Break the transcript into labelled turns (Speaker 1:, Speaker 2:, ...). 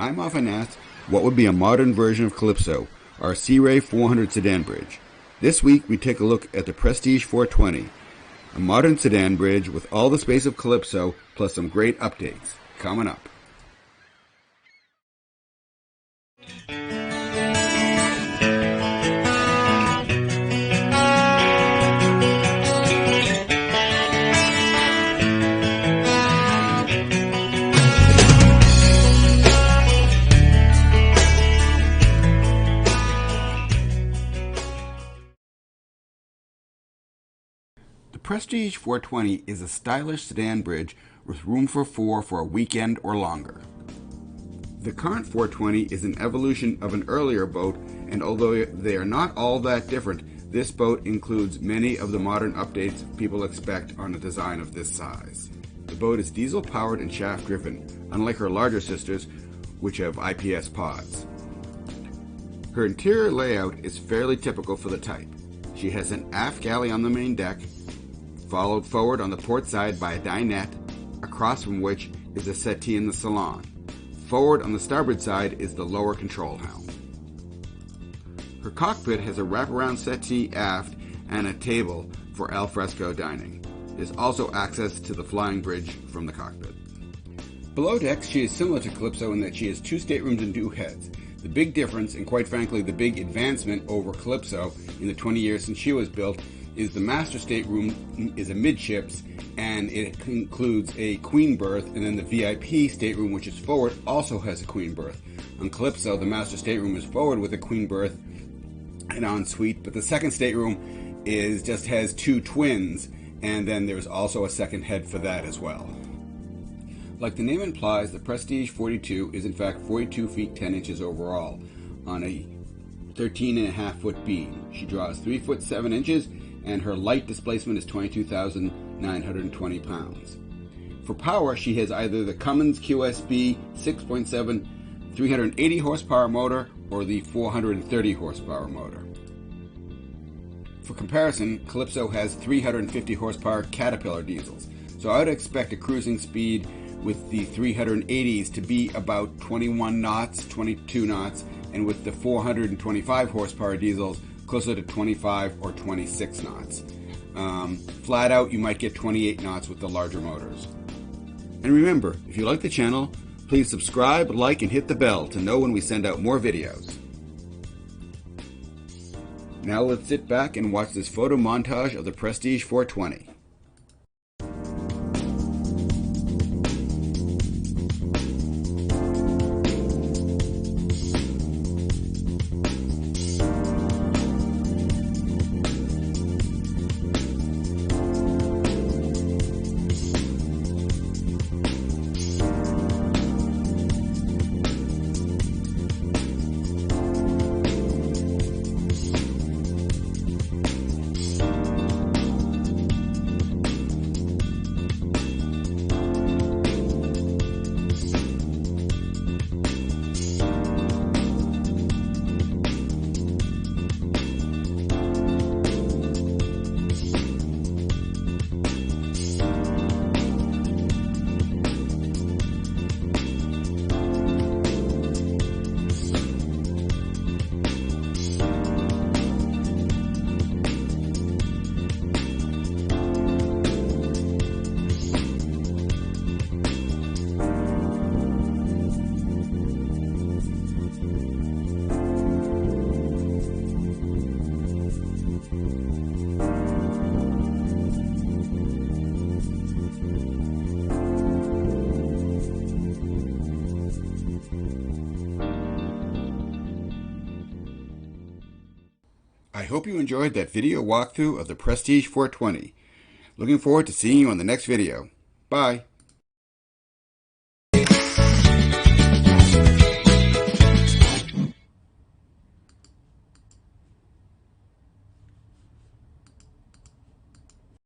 Speaker 1: I'm often asked what would be a modern version of Calypso, our Searay 400 sedan bridge. This week we take a look at the Prestige 420, a modern sedan bridge with all the space of Calypso plus some great updates. Coming up. The Prestige 420 is a stylish sedan bridge with room for four for a weekend or longer. The current 420 is an evolution of an earlier boat, and although they are not all that different, this boat includes many of the modern updates people expect on a design of this size. The boat is diesel powered and shaft driven, unlike her larger sisters, which have IPS pods. Her interior layout is fairly typical for the type. She has an aft galley on the main deck, followed forward on the port side by a dinette, across from which is a settee in the salon. Forward on the starboard side is the lower control helm. Her cockpit has a wraparound settee aft and a table for al fresco dining. There's also access to the flying bridge from the cockpit. Below deck, she is similar to Calypso in that she has two staterooms and two heads. The big difference, and quite frankly the big advancement over Calypso in the 20 years since she was built, is the master stateroom is a midships, and it includes a queen berth, and then the VIP stateroom, which is forward, also has a queen berth. On Calypso, the master stateroom is forward with a queen berth and ensuite, but the second stateroom just has two twins, and then there's also a second head for that as well. Like the name implies, the Prestige 42 is in fact 42 feet 10 inches overall on a 13.5 foot beam. She draws 3 foot 7 inches, and her light displacement is 22,920 pounds. For power, she has either the Cummins QSB 6.7 380 horsepower motor or the 430 horsepower motor. For comparison, Calypso has 350 horsepower Caterpillar diesels, so I would expect a cruising speed with the 380s to be about 21 knots, 22 knots, and with the 425 horsepower diesels closer to 25 or 26 knots. Flat out, you might get 28 knots with the larger motors. And remember, if you like the channel, please subscribe, like, and hit the bell to know when we send out more videos. Now let's sit back and watch this photo montage of the Prestige 420. I hope you enjoyed that video walkthrough of the Prestige 420. Looking forward to seeing you on the next video. Bye.